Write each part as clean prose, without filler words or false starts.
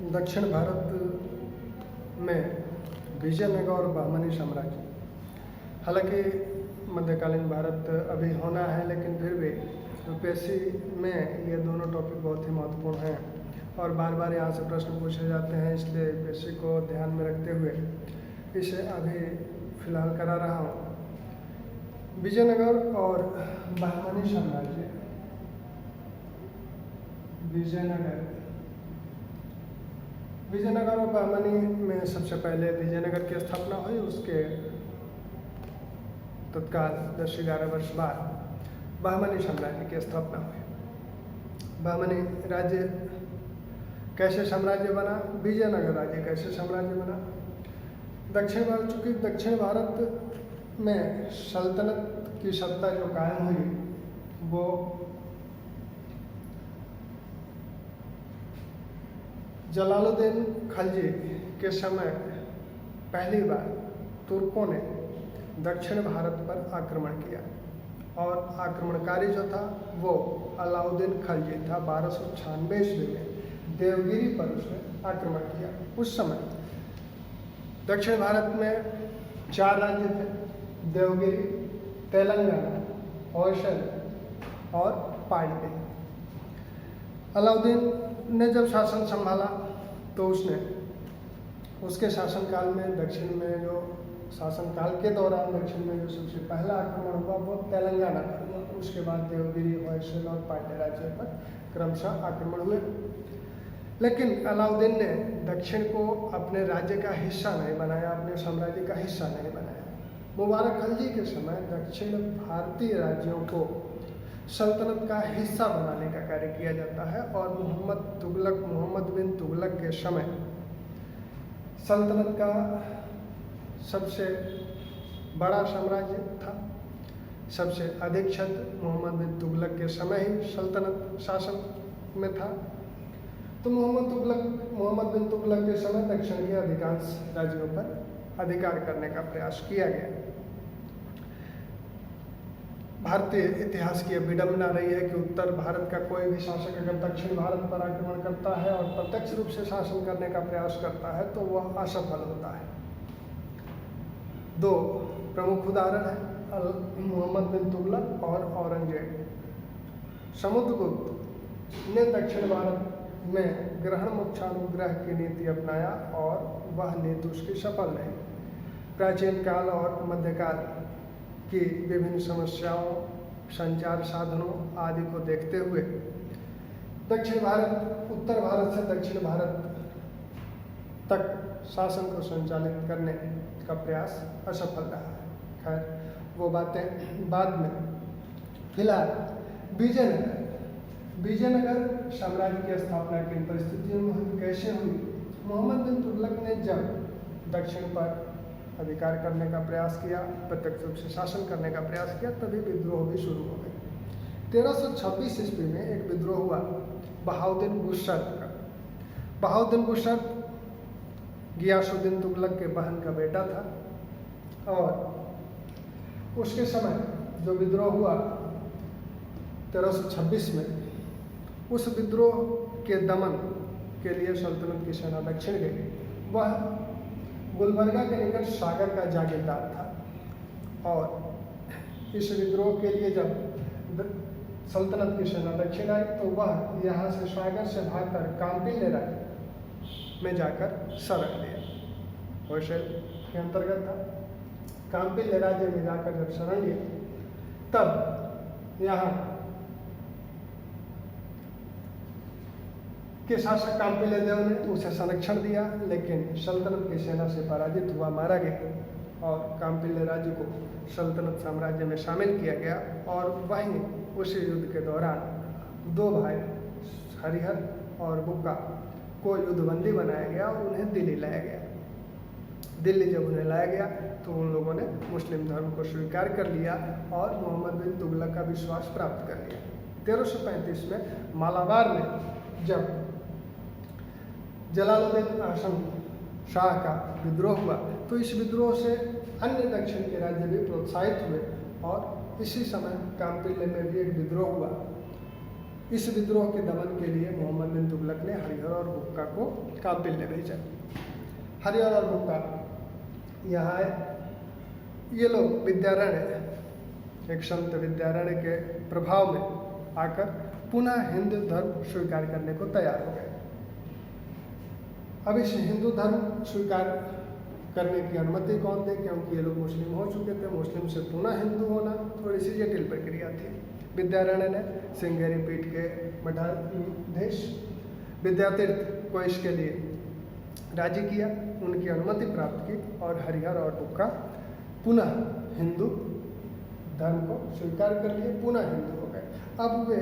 दक्षिण भारत में विजयनगर और बहमनी साम्राज्य। हालांकि मध्यकालीन भारत अभी होना है, लेकिन फिर भी यूपीएससी में ये दोनों टॉपिक बहुत ही महत्वपूर्ण हैं और बार बार यहाँ से प्रश्न पूछे जाते हैं। इसलिए यूपीएससी को ध्यान में रखते हुए इसे अभी फिलहाल करा रहा हूँ। विजयनगर और बहमनी साम्राज्य। विजयनगर और बहमनी में सबसे पहले विजयनगर की स्थापना हुई। उसके तत्काल 10-11 वर्ष बाद बहमनी साम्राज्य की स्थापना हुई। बहमनी राज्य कैसे साम्राज्य बना, विजयनगर राज्य कैसे साम्राज्य बना। दक्षिण भारत, चूँकि दक्षिण भारत में सल्तनत की सत्ता जो कायम हुई वो जलालुद्दीन खिलजी के समय पहली बार तुर्कों ने दक्षिण भारत पर आक्रमण किया और आक्रमणकारी जो था वो अलाउद्दीन खिलजी था। 1296 ईस्वी में देवगिरी पर उसने आक्रमण किया। उस समय दक्षिण भारत में 4 राज्य थे: देवगिरी, तेलंगाना, होयसल और पांड्य। अलाउद्दीन ने जब शासन संभाला तो उसके शासनकाल में दक्षिण में जो शासनकाल के दौरान दक्षिण में जो सबसे पहला आक्रमण हुआ वो तेलंगाना पर हुआ। उसके बाद देवगिरी, होयसल और पांड्य राज्य पर क्रमशः आक्रमण हुए। लेकिन अलाउद्दीन ने दक्षिण को अपने राज्य का हिस्सा नहीं बनाया, अपने साम्राज्य का हिस्सा नहीं बनाया। मुबारक खिलजी के समय दक्षिण भारतीय राज्यों को सल्तनत का हिस्सा बनाने का कार्य किया जाता है और मोहम्मद बिन तुगलक के समय सल्तनत का सबसे बड़ा साम्राज्य था। सबसे अधिक क्षेत्र मोहम्मद बिन तुगलक के समय ही सल्तनत शासन में था। तो मोहम्मद बिन तुगलक के समय दक्षिण के अधिकांश राज्यों पर अधिकार करने का प्रयास किया गया। भारतीय इतिहास की विडंबना रही है कि उत्तर भारत का कोई भी शासक अगर दक्षिण भारत पर आक्रमण करता है और प्रत्यक्ष रूप से शासन करने का प्रयास करता है तो वह असफल होता है। 2 प्रमुख उदाहरण हैं: मोहम्मद बिन तुगलक और औरंगजेब। समुद्रगुप्त ने दक्षिण भारत में ग्रहण मोक्षानुग्रह की नीति अपनाया और वह नीति उसकी सफल नहीं। प्राचीन काल और मध्यकाल की विभिन्न समस्याओं, संचार साधनों आदि को देखते हुए उत्तर भारत से दक्षिण भारत तक शासन को संचालित करने का प्रयास असफल रहा है। खैर वो बातें बाद में। फिलहाल विजयनगर साम्राज्य की स्थापना किन परिस्थितियों में हुई, कैसे हुई। मोहम्मद बिन तुगलक ने जब दक्षिण पर अधिकार करने का प्रयास किया, प्रत्यक्ष रूप से शासन करने का प्रयास किया, तभी विद्रोह भी शुरू हो गए। 1326 ईस्वी में एक विद्रोह हुआ बहाउद्दीन बुसर्द का। बहाउद्दीन बुसर्द गियासुद्दीन तुगलक के बहन का बेटा था और उसके समय जो विद्रोह हुआ 1326 में, उस विद्रोह के दमन के लिए सल्तनत की सेना दक्षिण गई। वह गुलबर्गा के निकट सागर का जागीरदार था और इस विद्रोह के लिए जब सल्तनत की सेना दक्षिण आई तो वह यहाँ से सागर से भागकर कांपिल्य राज्य में जाकर शरण लिया। होयसल के अंतर्गत था। कांपिल्य राज्य में जाकर जब शरण लिया तब यहाँ के शासक कांपिल्य देव ने उसे संरक्षण दिया, लेकिन सल्तनत की सेना से पराजित हुआ, मारा गया और कांपिल्य राज्य को सल्तनत साम्राज्य में शामिल किया गया। और वहीं उसी युद्ध के दौरान 2 भाई हरिहर और बुक्का को युद्धबंदी बनाया गया और उन्हें दिल्ली लाया गया। दिल्ली जब उन्हें लाया गया तो उन लोगों ने मुस्लिम धर्म को स्वीकार कर लिया और मोहम्मद बिन तुगलक का विश्वास प्राप्त कर लिया। 1335 में मालाबार में जब जलालुद्दीन आजम शाह का विद्रोह हुआ तो इस विद्रोह से अन्य दक्षिण के राज्य भी प्रोत्साहित हुए और इसी समय कांपिल्य में भी एक विद्रोह हुआ। इस विद्रोह के दमन के लिए मोहम्मद बिन तुगलक ने हरिहर और बुक्का को काबिल ने भेजा। हरिहर और बुक्का यहाँ आए। ये लोग विद्यारण्य, एक संत विद्यारण्य के प्रभाव में आकर पुनः हिंदू धर्म स्वीकार करने को तैयार हो गए। अब इस हिंदू धर्म स्वीकार करने की अनुमति कौन दे, क्योंकि ये लोग मुस्लिम हो चुके थे। मुस्लिम से पुनः हिंदू होना थोड़ी सी जटिल प्रक्रिया थी। विद्यारण्य ने श्रृंगेरी पीठ के मठाधीश विद्यातीर्थ को इसके लिए राजी किया, उनकी अनुमति प्राप्त की और हरिहर और बुक्का पुनः हिंदू धर्म को स्वीकार कर लिए, पुनः हिंदू हो गए। अब वे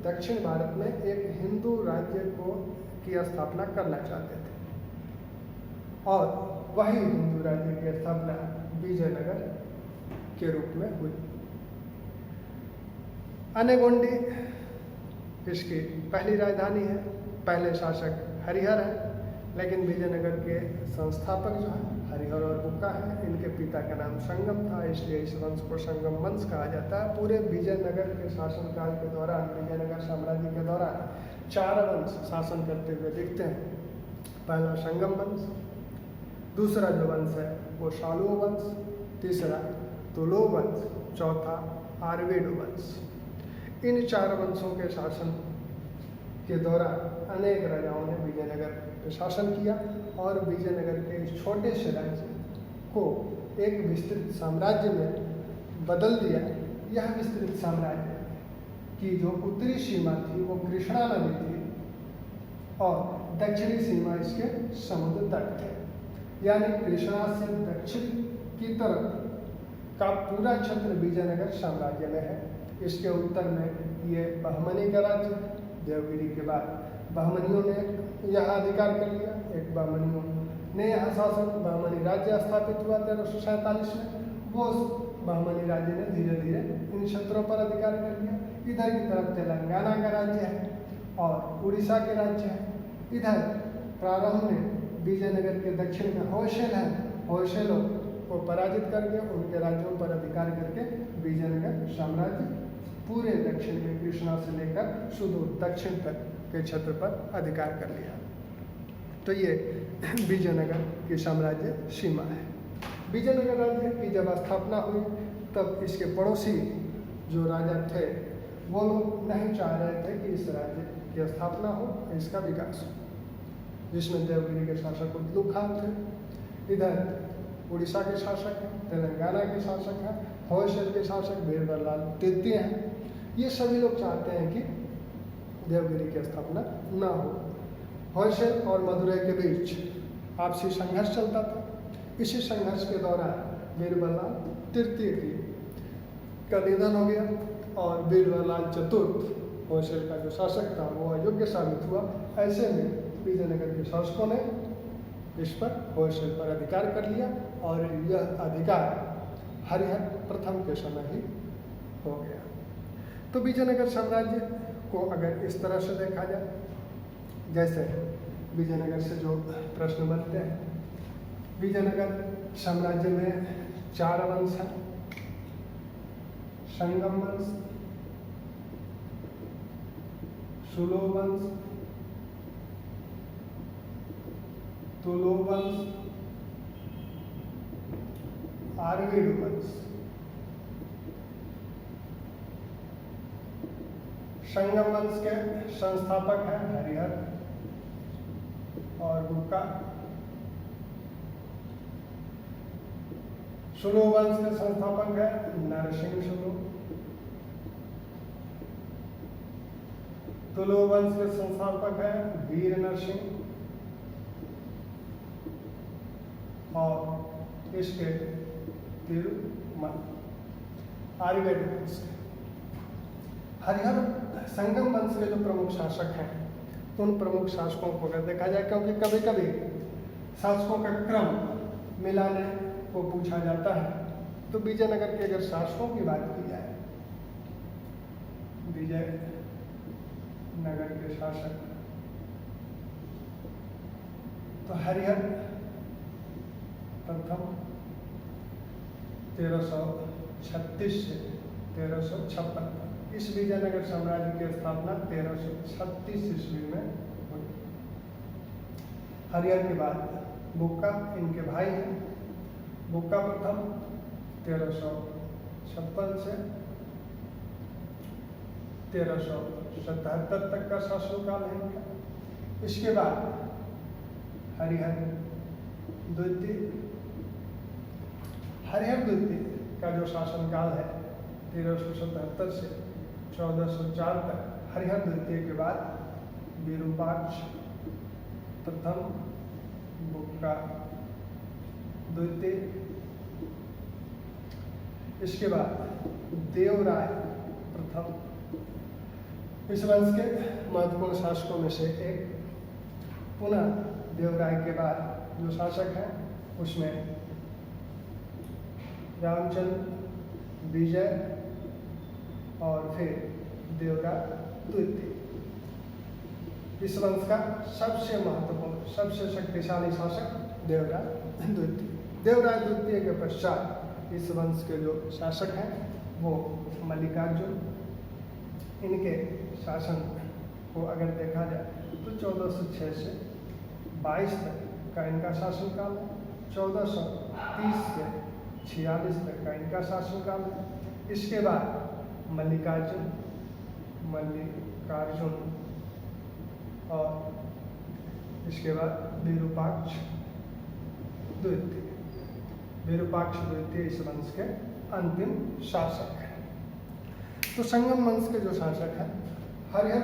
दक्षिण भारत में एक हिंदू राज्य की स्थापना करना चाहते थे और वही हिंदू राज्य की स्थापना विजयनगर के रूप में हुई। अनेगोंडी इसकी पहली राजधानी है। पहले शासक हरिहर है, लेकिन विजयनगर के संस्थापक जो है हरिहर और बुक्का है। इनके पिता का नाम संगम था, इसलिए इस वंश को संगम वंश कहा जाता है। पूरे विजयनगर के शासनकाल के दौरान, विजयनगर साम्राज्य के दौरान 4 वंश शासन करते हुए दिखते हैं। पहला संगम वंश, दूसरा जो वंश है वो शालू वंश, तीसरा तुलो वंश, चौथा आर्वेड वंश। इन 4 वंशों के शासन के दौरान अनेक राजाओं ने विजयनगर पर शासन किया और विजयनगर के इस छोटे से राज्य को एक विस्तृत साम्राज्य में बदल दिया। यह विस्तृत साम्राज्य की जो उत्तरी सीमा थी वो कृष्णा नदी थी और दक्षिणी सीमा इसके समुद्र तट थे। यानी कृष्णा से दक्षिण की तरफ का पूरा क्षेत्र विजयनगर साम्राज्य में है। इसके उत्तर में ये बहमनी का राज्य है। देवगिरी के बाद बहमनियों ने यहाँ अधिकार कर लिया। एक बहमनियों ने यहाँ शासन, बहमनी राज्य स्थापित हुआ 1347 में। वो बहमनी राज्य ने धीरे धीरे इन क्षेत्रों पर अधिकार कर लिया। इधर की तरफ तेलंगाना का राज्य है और उड़ीसा के राज्य है। इधर प्रारंभ में विजयनगर के दक्षिण में होयसल है, होयसलों को पराजित करके उनके राज्यों पर अधिकार करके विजयनगर साम्राज्य पूरे दक्षिण में कृष्णा से लेकर सुदूर दक्षिण तक के क्षेत्र पर अधिकार कर लिया। तो ये विजयनगर की साम्राज्य सीमा है। विजयनगर राज्य की जब स्थापना हुई तब इसके पड़ोसी जो राजा थे वो लोग नहीं चाह रहे थे कि इस राज्य की स्थापना हो, इसका विकास हो, जिसमें देवगिरी के शासक उदलू खान थे। इधर उड़ीसा के शासक हैं, तेलंगाना के शासक हैं, होयसल के शासक बीरबललाल तृतीय हैं। ये सभी लोग चाहते हैं कि देवगिरी की स्थापना ना हो। होयसल और मदुरै के बीच आपसी संघर्ष चलता था। इसी संघर्ष के दौरान बीरबललाल तृतीय का निधन हो गया और बीरबललाल चतुर्थ होयसल का जो शासक था वो अयोग्य साबित हुआ। ऐसे में विजयनगर के शासकों ने इस पर होयसल पर अधिकार कर लिया और यह अधिकार हरिहर प्रथम के समय ही हो गया। तो विजयनगर साम्राज्य को अगर इस तरह से देखा जाए, जैसे विजयनगर से जो प्रश्न बनते हैं, विजयनगर साम्राज्य में 4 वंश हैं। संगम वंश, सुलो वंश, तुलो वंश, आर्वेड वंश। संगम वंश के संस्थापक हैं हरिहर और बुक्का। सुलो वंश के संस्थापक हैं नरसिंह सुलो। तुलो वंश के संस्थापक हैं वीर नरसिंह और इसके तिरुमल। आर्वेड वंश हरिहर संगम वंश के जो प्रमुख शासक हैं उन प्रमुख शासकों को अगर देखा जाए, क्योंकि कभी कभी शासकों का क्रम मिलाने को पूछा जाता है, तो विजयनगर के अगर शासकों की बात की जाए, विजयनगर के शासक तो हरिहर प्रथम 1336 से 1356 तक इस विजयनगर साम्राज्य की स्थापना 1336 ईस्वी में हुई। हरिहर के बाद बुक्का इनके भाई हैं। बुक्का प्रथम 1356 से 1377 तक का शासनकाल है इनका। इसके बाद हरिहर द्वितीय का जो शासनकाल है 1377 से 1404 तक। हरिहर द्वितीय के बाद विरूपाक्ष प्रथम, बुक्का द्वितीय, इसके बाद देवराय प्रथम। इस वंश के महत्वपूर्ण शासकों में से एक। पुनः देवराय के बाद जो शासक हैं उसमें रामचंद्र, विजय और फिर देवराय द्वितीय। इस वंश का सबसे महत्वपूर्ण, सबसे शक्तिशाली शासक देवराय द्वितीय। देवराय द्वितीय के पश्चात इस वंश के जो शासक हैं वो मल्लिकार्जुन। इनके शासन को अगर देखा जाए तो 1406 से 22 तक का इनका शासनकाल है। 1430 से 46 तक का इनका शासनकाल है। इसके बाद मल्लिकार्जुन और इसके बाद विरूपाक्ष द्वितीय। विरूपाक्ष द्वितीय इस वंश के अंतिम शासक हैं। तो संगम वंश के जो शासक हैं हरिहर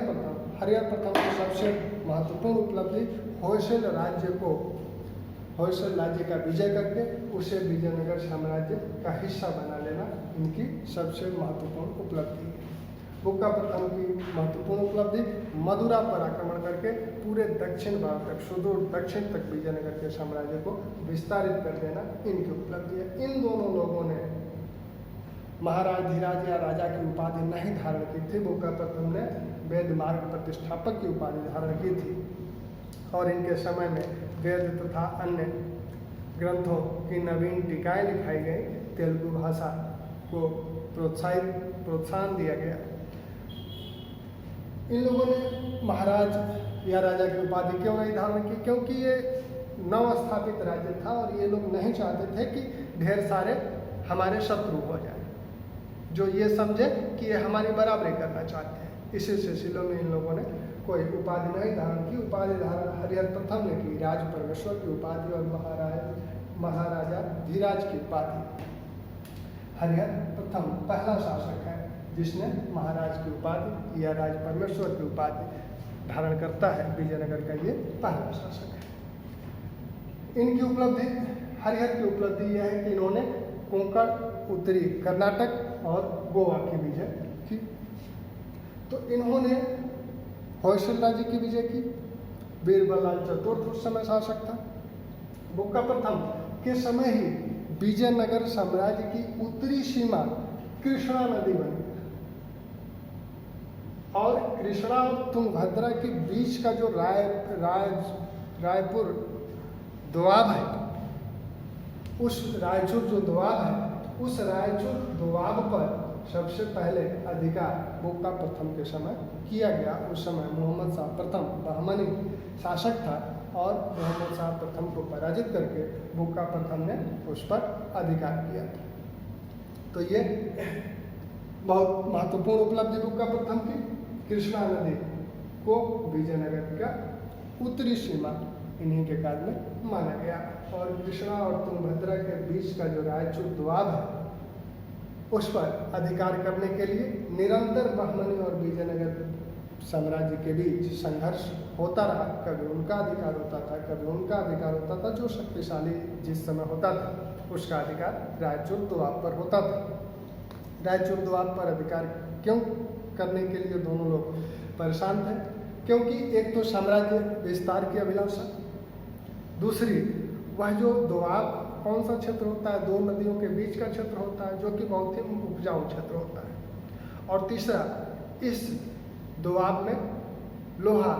प्रथम की सबसे महत्वपूर्ण उपलब्धि होयसल राज्य का विजय करके उसे विजयनगर साम्राज्य का हिस्सा बना लेना इनकी सबसे महत्वपूर्ण उपलब्धि है। बुक्का प्रथम की महत्वपूर्ण उपलब्धि मदुरा पर आक्रमण करके पूरे दक्षिण भारत तक, सुदूर दक्षिण तक विजयनगर के साम्राज्य को विस्तारित कर देना इनकी उपलब्धि है। इन दोनों लोगों ने महाराज धीराज या राजा की उपाधि नहीं धारण की थी। बुक्का प्रथम ने वेद मार्ग प्रतिष्ठापक की उपाधि धारण की थी और इनके समय में वेद तथा अन्य ग्रंथों की नवीन टीकाएं लिखाई गई। तेलुगु भाषा को प्रोत्साहन दिया गया। इन लोगों ने महाराज या राजा की उपाधि क्यों नहीं धारण की? क्योंकि ये नवस्थापित राज्य था और ये लोग नहीं चाहते थे कि ढेर सारे हमारे शत्रु हो जाए, जो ये समझे कि ये हमारी बराबरी करना चाहते हैं। इसी सिलसिले में इन लोगों ने कोई उपाधि नहीं धारण की। उपाधि धारण हरिहर प्रथम ने की, राज परमेश्वर की उपाधि और महाराजा धीराज की उपाधि। हरिहर प्रथम पहला शासक है जिसने महाराज की उपाधि या राज परमेश्वर की उपाधि धारण करता है। विजयनगर का ये पहला शासक है। इनकी उपलब्धि, हरिहर की उपलब्धि यह है कि इन्होंने कोंकण, उत्तरी कर्नाटक और गोवा की विजय की। तो इन्होंने होयसल राज्य की विजय की। बीरबललाल चतुर्थ उस समय शासक था। बुक्का प्रथम के समय ही विजयनगर साम्राज्य की उत्तरी सीमा कृष्णा नदी बनी और कृष्णा और तुंगभद्रा के बीच का जो रायपुर दोआब है, उस रायचूर जो दोआब है, उस रायचूर दोआब पर सबसे पहले अधिकार बुक्का प्रथम के समय किया गया। उस समय मोहम्मद शाह प्रथम बहमनी शासक था और मोहम्मद शाह प्रथम को पराजित करके बुक्का प्रथम ने उस पर अधिकार किया था। तो ये बहुत महत्वपूर्ण उपलब्धि बुक्का प्रथम की। कृष्णा नदी को विजयनगर का उत्तरी सीमा इन्हीं के काल में माना गया और कृष्णा और तुंगभद्रा के बीच का जो रायचूर दोआब है उस पर अधिकार करने के लिए निरंतर बहमनी और विजयनगर साम्राज्य के बीच संघर्ष होता रहा। कभी उनका अधिकार होता था, कभी उनका अधिकार होता था। जो शक्तिशाली जिस समय होता था उसका अधिकार रायचूर दोआब पर होता था। रायचूर दोआब पर अधिकार क्यों करने के लिए दोनों लोग परेशान थे? क्योंकि एक तो साम्राज्य विस्तार की अभिलाषा, दूसरी वह जो दोआब कौन सा क्षेत्र होता है, दो नदियों के बीच का क्षेत्र होता है जो कि बहुत ही उपजाऊ क्षेत्र होता है, और तीसरा इस दोआब में लोहा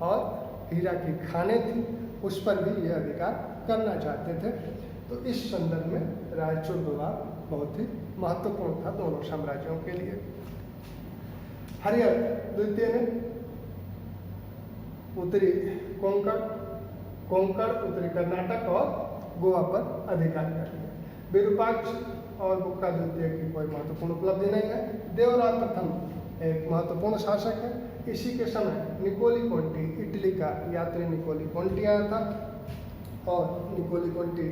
और हीरा की खानें थी, उस पर भी ये अधिकार करना चाहते थे। तो इस संदर्भ में रायचूर दोआब बहुत ही महत्वपूर्ण था दोनों साम्राज्यों के लिए। हरिहर द्वितीय ने उत्तरी कोंकण उत्तरी कर्नाटक और गोवा पर अधिकार कर लिया। विरूपाक्ष और बुक्का द्वितीय की कोई महत्वपूर्ण उपलब्धि नहीं है। देवराय प्रथम एक महत्वपूर्ण शासक है। इसी के समय निकोली कोंटी इटली का यात्री निकोली कोंटी आया था और निकोली कोंटी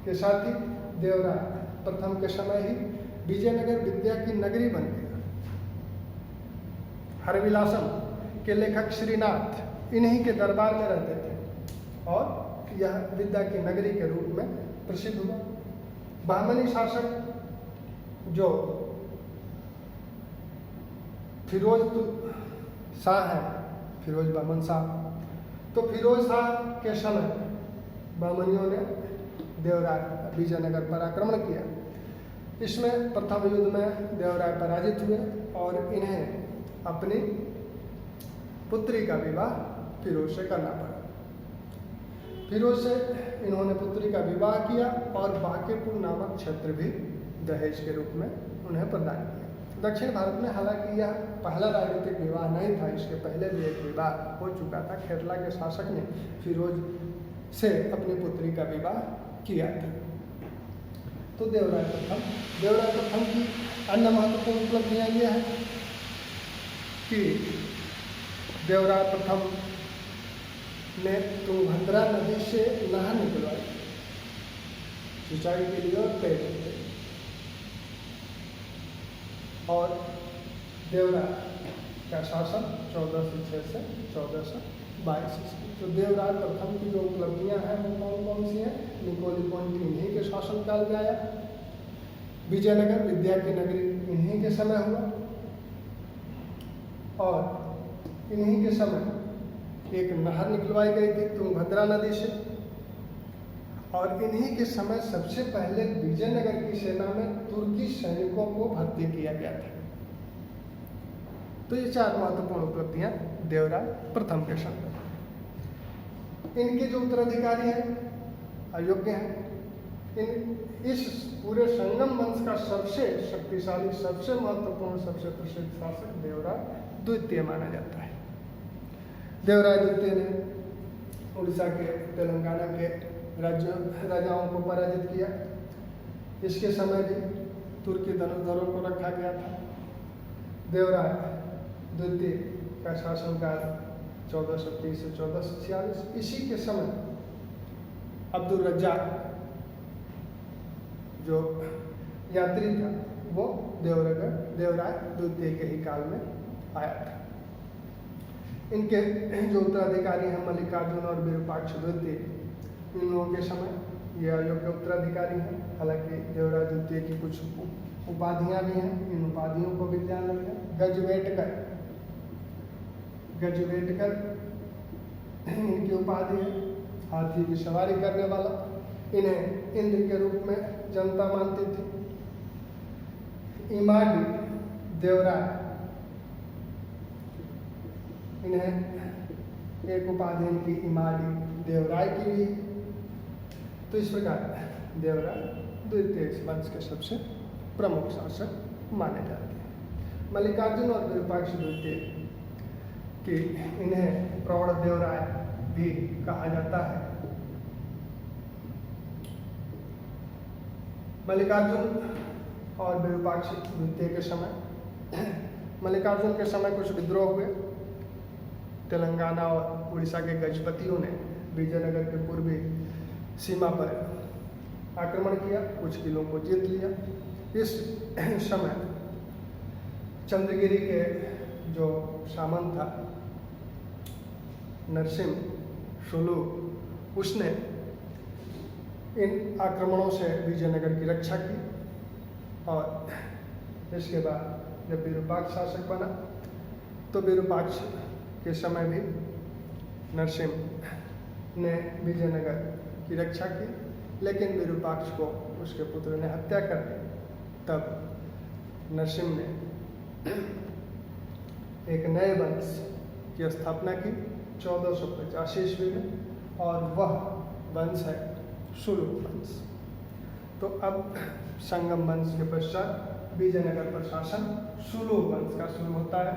के साथ ही देवराय प्रथम के समय ही विजयनगर विद्या की नगरी बन गई। हरविलासम के लेखक श्रीनाथ इन्हीं के दरबार में रहते थे और यह विद्या की नगरी के रूप में प्रसिद्ध हुआ। बहमनी शासक जो फिरोज शाह है, फिरोज बहमन शाह, तो फिरोज शाह के समय बहमनियों ने देवराय विजयनगर पर आक्रमण किया। इसमें प्रथम युद्ध में देवराय पराजित हुए और इन्हें अपनी पुत्री का विवाह फिरोज से करना पड़ा। फिरोज से इन्होंने पुत्री का विवाह किया और बांकेपुर नामक क्षेत्र भी दहेज के रूप में उन्हें प्रदान किया। दक्षिण भारत में हालांकि यह पहला राजनीतिक विवाह नहीं था, इसके पहले भी एक विवाह हो चुका था। केरला के शासक ने फिरोज से अपनी पुत्री का विवाह किया था। तो देवराय प्रथम की अन्य महत्वपूर्ण उपलब्धियां ये है कि देवराय प्रथम ने तुंगभद्रा नदी से नहर निकलवाई सिंचाई के लिए और पेड़ के लिए। और देवराय का शासन 1406 से 1422 ईस्वी। तो देवराय प्रथम की जो उपलब्धियां हैं वो कौन कौन सी हैं? निकोली कोंटी इन्हीं के शासनकाल में आया, विजयनगर विद्या की नगरी इन्हीं के समय हुआ और इन्हीं के समय एक नहर निकलवाई गई थी तुंगभद्रा नदी से और इन्हीं के समय सबसे पहले विजयनगर की सेना में तुर्की सैनिकों को भर्ती किया गया था। तो ये चार महत्वपूर्ण उपलब्धियां देवराय प्रथम के समय। इनके जो उत्तराधिकारी हैं अयोग्य हैं। इस पूरे संगम वंश का सबसे शक्तिशाली, सबसे महत्वपूर्ण, सबसे प्रसिद्ध शासक देवराय द्वितीय माना जाता है। देवराय द्वितीय ने उड़ीसा के, तेलंगाना के राजाओं को पराजित किया। इसके समय भी तुर्की धनुर्धरों को रखा गया था। देवराय द्वितीय का शासनकाल 1430 से 1446। इसी के समय अब्दुल रज्जाक जो यात्री था वो देवराय द्वितीय के ही काल में आया था। इनके जो उत्तराधिकारी हैं मल्लिकार्जुन और विरूपाक्ष द्वितीय, इन लोगों के समय ये अयोग्य उत्तराधिकारी हैं। हालांकि देवराय द्वितीय की कुछ उपाधियां भी हैं, इन उपाधियों को भी ध्यान रखें। गजवेटकर इनकी उपाधि है, हाथी की सवारी करने वाला। इन्हें इंद्र के रूप में जनता मानती थी। इमाडी देवराय, इन्हें एक उपाधि इनकी इमाडी देवराय की भी। तो इस प्रकार देवराय द्वितीय वंश के सबसे प्रमुख शासक माने जाते हैं। मल्लिकार्जुन और विरूपाक्ष द्वितीय कि इन्हें प्रौढ़ देवराय भी कहा जाता है। मल्लिकार्जुन और विरूपाक्ष द्वितीय के समय, मल्लिकार्जुन के समय कुछ विद्रोह हुए। तेलंगाना और उड़ीसा के गजपतियों ने विजयनगर के पूर्वी सीमा पर आक्रमण किया, कुछ किलों को जीत लिया। इस समय चंद्रगिरी के जो सामंत था नरसिंह शुलू, उसने इन आक्रमणों से विजयनगर की रक्षा की। और इसके बाद जब विरूपाक्ष शासक बना तो विरूपाक्ष के समय भी नरसिंह ने विजयनगर की रक्षा की, लेकिन विरूपाक्ष को उसके पुत्र ने हत्या कर दी। तब नरसिंह ने एक नए वंश की स्थापना की 1450 ईस्वी में, और वह वंश है शुलू वंश। तो अब संगम वंश के पश्चात विजयनगर पर शासन सुलूभ वंश का शुरू होता है।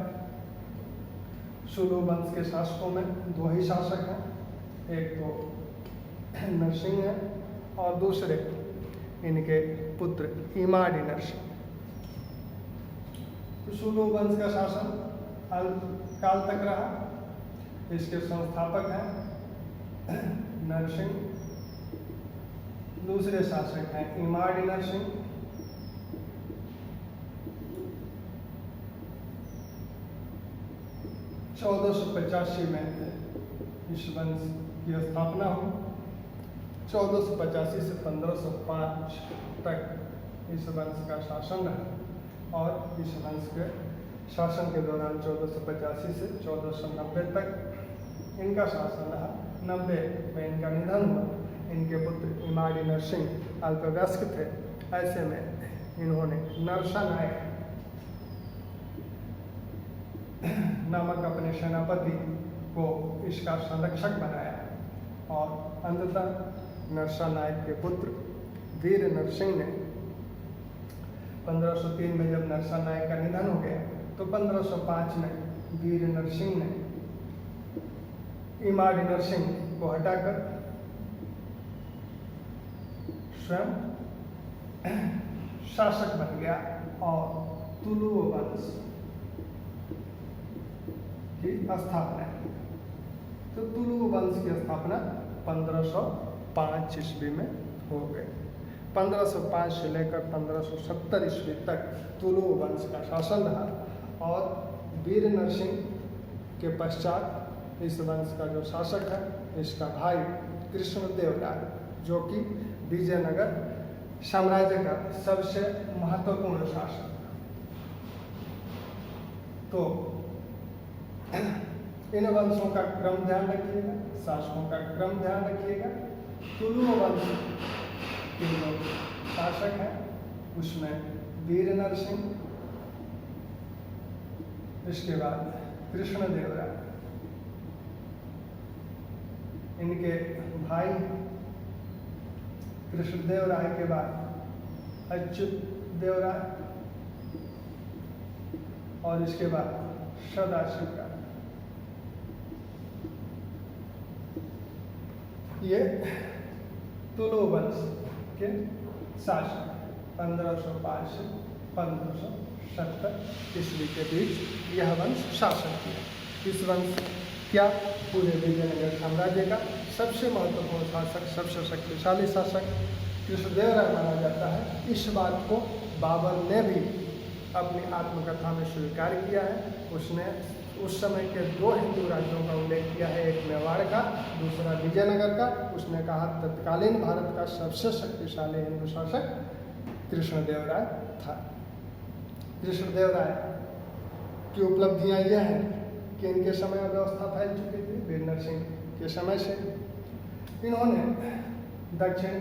सुलूभ वंश के शासकों में दो ही शासक हैं, एक तो नरसिंह है और दूसरे इनके पुत्र इमाड़ी नरसिंह। सुलूभ वंश का शासन काल तक रहा। इसके संस्थापक हैं नरसिंह, दूसरे शासक हैं इमाड़ी नरसिंह। चौदह सौ 85 में इस वंश की स्थापना हुई। 1485 से 1505 तक इस वंश का शासन रहा और इस वंश के शासन के दौरान 1485 से 1490 तक इनका शासन रहा। 90 में इनका निधन हुआ। इनके पुत्र इमाड़ी नरसिंह अल्पवयस्क थे। ऐसे में इन्होंने नरसा नायक नामक अपने सेनापति को इसका संरक्षक बनाया और अंततः नरसा नायक के पुत्र वीर नरसिंह ने 1503 में जब नरसा नायक का निधन हो गया तो 1505 में वीर नरसिंह ने इमाड़ी नरसिंह को हटाकर स्वयं शासक बन गया और तुलुव वंश की स्थापना की। तो तुलुव वंश की स्थापना 1505 ईस्वी में हो गई। 1505 से लेकर 1570 ईस्वी तक तुलुव वंश का शासन रहा और वीर नरसिंह के पश्चात इस वंश का जो शासक है इसका भाई कृष्णदेव राय, जो कि विजयनगर साम्राज्य का सबसे महत्वपूर्ण शासक था। तो इन वंशों का क्रम ध्यान रखिएगा, शासकों का क्रम ध्यान रखिएगा। तुलुव वंश के जो शासक हैं उसमें वीर नरसिंह, इसके बाद कृष्णदेव राय, इनके भाई कृष्णदेव राय के बाद अच्युत देव राय और इसके बाद सदाशिव राय। ये तुलुव वंश के शासक 1505 से 1570 ईस्वी के बीच यह वंश शासन किया। इस वंश क्या पूरे विजयनगर साम्राज्य का सबसे महत्वपूर्ण शासक, सबसे शक्तिशाली शासक कृष्णदेव राय माना जाता है। इस बात को बाबर ने भी अपनी आत्मकथा में स्वीकार किया है। उसने उस समय के दो हिंदू राज्यों का उल्लेख किया है, एक मेवाड़ का, दूसरा विजयनगर का। उसने कहा तत्कालीन भारत का सबसे शक्तिशाली हिंदू शासक कृष्णदेव राय था। कृष्णदेव राय की उपलब्धियां यह हैं कि इनके समय व्यवस्था फैल चुकी थी वीर नरसिंह के समय से। इन्होंने दक्षिण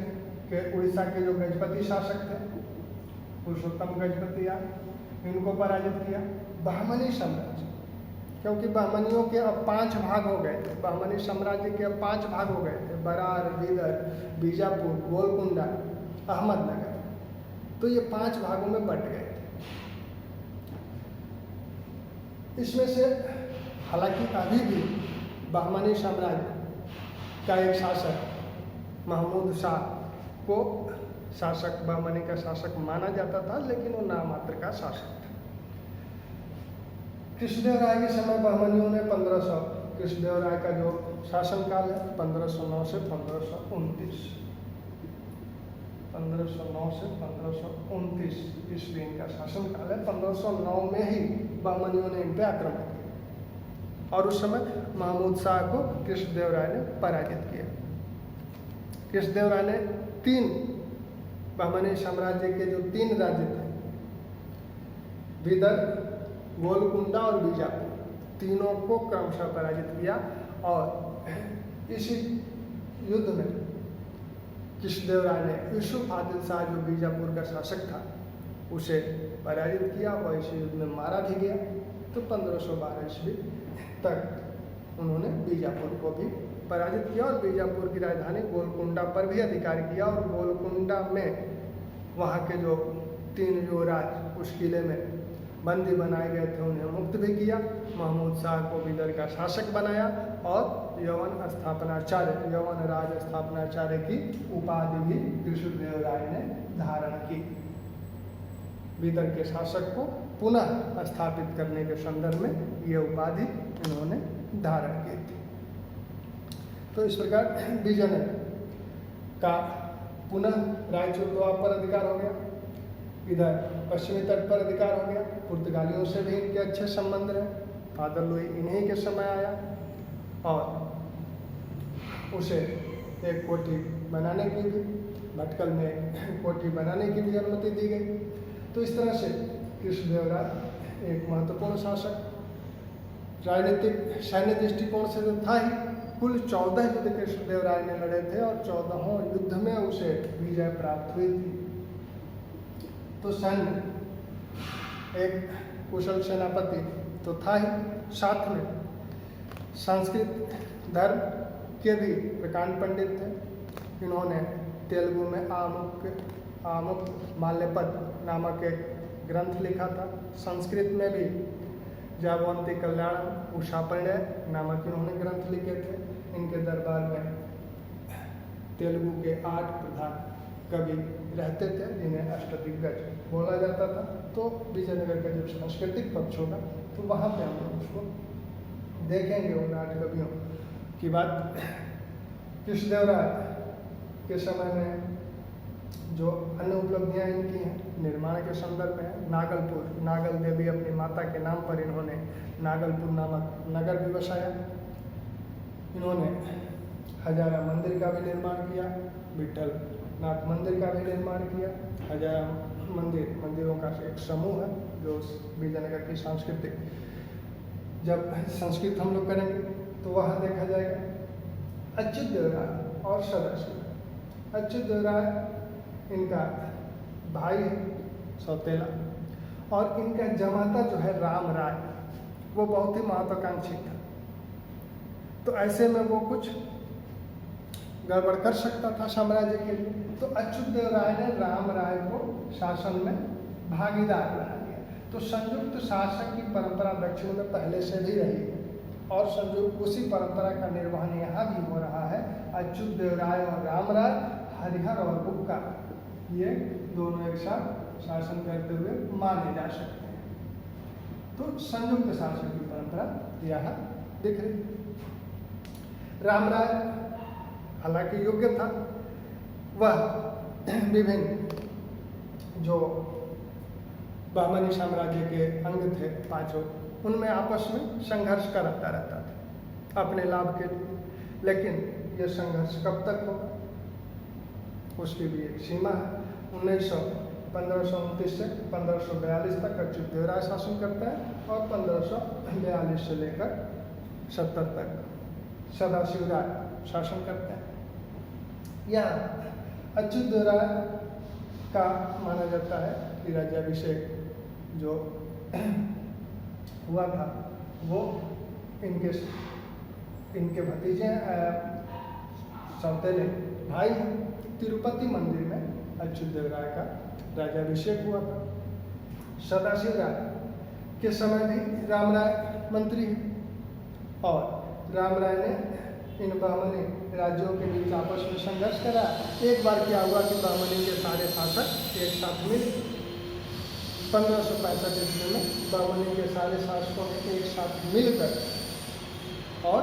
के उड़ीसा के जो गजपति शासक थे पुरुषोत्तम गजपति, इनको पराजित किया। बहमनी साम्राज्य, क्योंकि बहमनियों के अब 5 भाग हो गए थे, बहमनी साम्राज्य के अब 5 भाग हो गए थे, बरार, बीदर, बीजापुर, गोलकुंडा, अहमदनगर। तो ये 5 भागों में बंट गए थे। इसमें से हालांकि अभी भी बहमनी साम्राज्य का एक शासक महमूद शाह को शासक, बहमनी का शासक माना जाता था, लेकिन वो नाममात्र का शासक था। कृष्णदेव राय के समय बहमनियों ने कृष्णदेव राय का जो शासनकाल है 1509 से 1529, 1509 से 1529 ईस्वी इनका शासनकाल है। 1509 में ही बहमनियों ने इन पर आक्रमण किया और उस समय महमूद शाह को कृष्णदेव राय ने पराजित किया। कृष्णदेव राय ने 3 बहमनी साम्राज्य के जो 3 राज्य थे, बीदर, गोलकुंडा और बीजापुर, तीनों को क्रमशः पराजित किया और इसी युद्ध में कृष्णदेव राय ने यूसुफ आदिल शाह जो बीजापुर का शासक था उसे पराजित किया और इसी युद्ध में मारा भी गया। तो 1512 ईस्वी तक उन्होंने बीजापुर को भी पराजित किया और बीजापुर की राजधानी गोलकुंडा पर भी अधिकार किया और गोलकुंडा में वहाँ के जो 3 युवराज उस किले में बंदी बनाए गए थे उन्हें मुक्त भी किया। महमूद शाह को बीदर का शासक बनाया और यवन स्थापनाचार्य, यवन राज स्थापनाचार्य की उपाधि भी कृष्णदेव राय ने धारण की। बीदर के शासक को पुनः स्थापित करने के संदर्भ में ये उपाधि इन्होंने धारण की थी। तो इस प्रकार विजयनगर का पुनः रायचूर द्वार पर अधिकार हो गया, इधर पश्चिमी तट पर अधिकार हो गया। पुर्तगालियों से भी इनके अच्छे संबंध रहे, फादर लुई इन्हीं के समय आया और उसे एक कोठी बनाने की भी, भटकल में कोठी बनाने की भी अनुमति दी गई। तो इस तरह से कृष्णदेव राय एक महत्वपूर्ण शासक, राजनीतिक सैन्य दृष्टिकोण से तो था ही। कुल 14 युद्ध कृष्णदेव राय ने लड़े थे और 14 युद्ध में उसे विजय प्राप्त हुई थी। तो सैन्य एक कुशल सेनापति तो था ही, साथ में संस्कृत धर्म के भी प्रकांड पंडित थे। इन्होंने तेलुगु में आमुक माल्यपद नामक एक ग्रंथ लिखा था। संस्कृत में भी जाबवंती कल्याण उषा परिणय नामक इन्होंने ग्रंथ लिखे थे। इनके दरबार में तेलुगु के 8 प्रधान कवि रहते थे जिन्हें अष्टदिग्गज बोला जाता था। तो विजयनगर का जब सांस्कृतिक पक्ष होगा तो वहाँ पे हम लोग उसको देखेंगे, उन 8 कवियों की बात। कृष्णदेव राय के समय में जो अन्य उपलब्धियां इनकी हैं निर्माण के संदर्भ में, नागलपुर, नागल देवी अपनी माता के नाम पर इन्होंने नागलपुर नामक नगर भी बसाया। इन्होंने हजारा मंदिर का भी निर्माण किया, विठल नाथ मंदिर का भी निर्माण किया। हजारा मंदिरों का एक समूह है जो विजयनगर की सांस्कृतिक, जब संस्कृत हम लोग करेंगे तो वहाँ देखा जाएगा। अच्युतदेव राय और सदाशिव, अच्युतदेव राय इनका भाई है सौतेला, और इनका जमाता जो है राम राय वो बहुत ही महत्वाकांक्षी था। तो ऐसे में वो कुछ गड़बड़ कर सकता था साम्राज्य के लिए। तो अच्युतदेव राय ने राम राय को शासन में भागीदार बना दिया। तो संयुक्त शासक की परंपरा दक्षिण में पहले से भी रही है और संयुक्त उसी परंपरा का निर्वहन यहाँ भी हो रहा है। अच्युतदेव राय और राम राय, हरिहर और बुक्का, ये दोनों एक साथ शासन करते हुए माने जा सकते हैं। तो संयुक्त शासन की परंपरा यहाँ दिख रही। राम राय हालांकि योग्य था, वह विभिन्न जो बहमनी साम्राज्य के अंग थे 5, उनमें आपस में संघर्ष करता रहता था अपने लाभ के लिए। लेकिन यह संघर्ष कब तक होगा उसकी भी एक सीमा है। 1529 से 1542 तक अच्युतदेव राय शासन करता है और 1542 से लेकर 70 तक सदाशिव राय शासन करते हैं। यहाँ अच्युतदेव राय का माना जाता है कि राज्याभिषेक जो हुआ था वो इनके भतीजे सौतेले भाई तिरुपति मंदिर में अच्युतदेव राय का राज्याभिषेक हुआ था। सदाशिव राय के समय भी राम राय मंत्री हैं और राम राय ने इन बहमनी राज्यों के बीच आपस में संघर्ष करा। एक बार क्या हुआ कि बहमनी के सारे शासक एक साथ मिले। 1565 ईस्वी में बहमनी के सारे शासकों ने एक साथ मिलकर और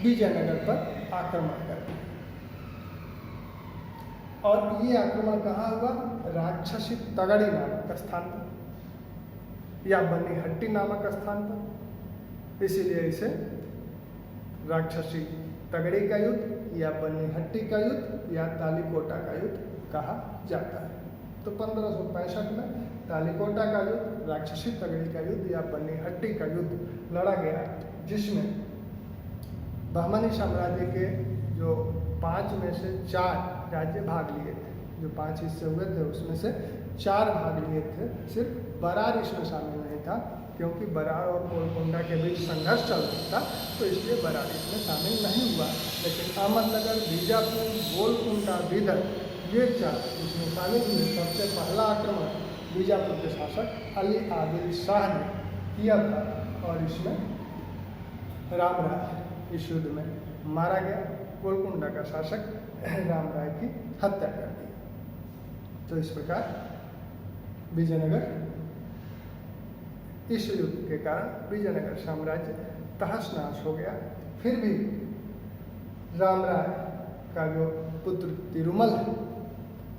विजयनगर पर आक्रमण कर दिया। और ये आक्रमण कहाँ हुआ? राक्षसी तगड़ी नामक स्थान पर या बनीहट्टी नामक स्थान पर। इसीलिए इसे राक्षसी तगड़ी का युद्ध या बनीहट्टी का युद्ध या तालीकोटा का युद्ध कहा जाता है। तो 1565 में तालीकोटा का युद्ध, राक्षसी तगड़ी का युद्ध या बनीहट्टी का युद्ध लड़ा गया, जिसमें बहमनी साम्राज्य के जो 5 में से 4 राज्य भाग लिए थे। जो 5 हिस्से हुए थे उसमें से 4 भाग लिए थे। सिर्फ बरार इसमें शामिल नहीं था, क्योंकि बरार और गोलकोंडा के बीच संघर्ष चल रहा था, तो इसलिए बरार इसमें शामिल नहीं हुआ। लेकिन अहमदनगर, बीजापुर, गोलकोंडा, बीदर, ये 4 इसमें शामिल हुए। सबसे पहला आक्रमण बीजापुर के शासक अली आदिल शाह ने किया था और इसमें राम राय इस युद्ध में मारा गया। गोलकुंडा का शासक राम राय की हत्या कर दी। तो इस प्रकार विजयनगर इस युद्ध के कारण विजयनगर साम्राज्य तहस नहस हो गया। फिर भी राम राय का जो पुत्र तिरुमल है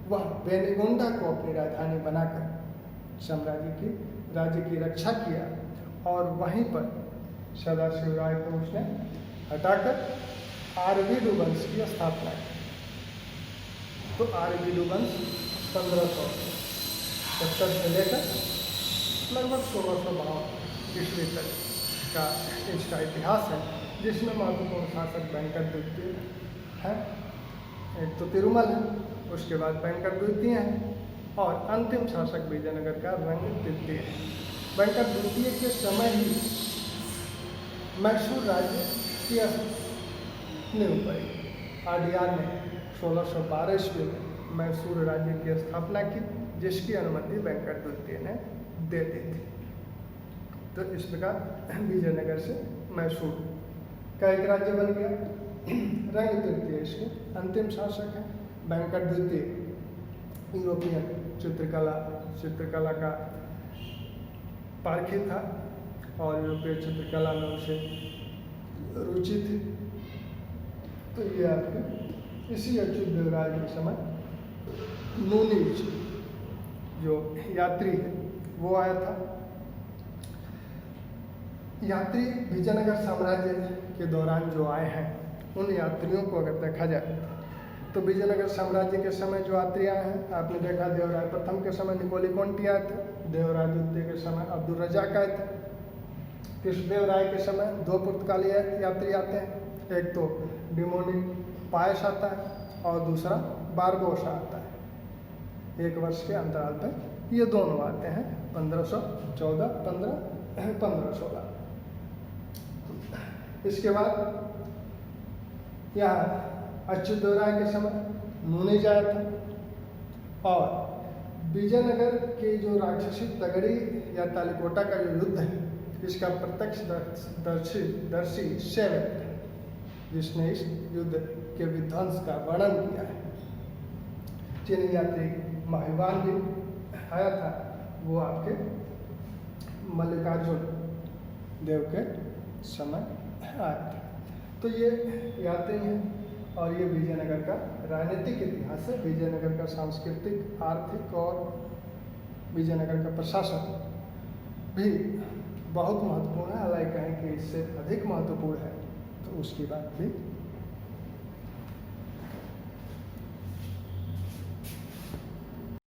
वह बेनीगोंडा को अपनी राजधानी बनाकर राज्य की रक्षा किया और वहीं पर सदाशिव राय को उसने हटाकर आरवीडु वंश की स्थापना की। तो आरवीडु वंश 1570 से लेकर लगभग 1652 ईस्वी तक का इसका इतिहास है, जिसमें महत्वपूर्ण शासक वेंकट द्वितीय है। एक तो तिरुमल है, उसके बाद वेंकट द्वितीय है और अंतिम शासक विजयनगर का रंग द्वितीय है। वेंकट द्वितीय के समय ही मैसूर राज्य की नींव पड़ी। आडियार ने 1612 ईस्वी में मैसूर राज्य की स्थापना की, जिसकी अनुमति वेंकट द्वितीय ने दे दी थी। तो इस प्रकार विजयनगर से मैसूर का एक राज्य बन गया। रंग द्वितीय इसके अंतिम शासक हैं। वेंकट द्वितीय यूरोपियन चित्रकला का पारखी था और यूरोपीय चित्रकला में उसे रुचि थी। तो ये आपके इसी अच्युत देवराय के समय नूनीज जो यात्री है वो आया था। यात्री विजयनगर साम्राज्य के दौरान जो आए हैं उन यात्रियों को अगर देखा जाए तो विजयनगर साम्राज्य के समय जो यात्री आए हैं, आपने देखा देवराय प्रथम के समय निकोली कोंटी आए थे, देवराय द्वितीय के समय अब्दुल रजाक आए थे, कृष्णदेव राय के समय 2 पुर्तगाली यात्री आते हैं, एक तो डिमोनी पायस आता है और दूसरा बारबोसा आता है। 1 वर्ष के अंतराल पर ये दोनों आते हैं 1514, 1516। इसके बाद यहाँ अच्युत देवराय के समय नूनीज आया था और विजयनगर के जो राक्षसी तगड़ी या तालिकोटा का जो युद्ध है इसका प्रत्यक्षदर्शी सेवक है, जिसने इस युद्ध के विध्वंस का वर्णन किया है। चीनी यात्री महिवान भी आया था, वो आपके मल्लिकार्जुन देव के समय आया था। तो ये यात्री हैं और ये विजयनगर का राजनीतिक इतिहास है। विजयनगर का सांस्कृतिक, आर्थिक और विजयनगर का प्रशासन भी बहुत महत्वपूर्ण है। हालांकि कहें कि इससे अधिक महत्वपूर्ण है तो उसकी बात भी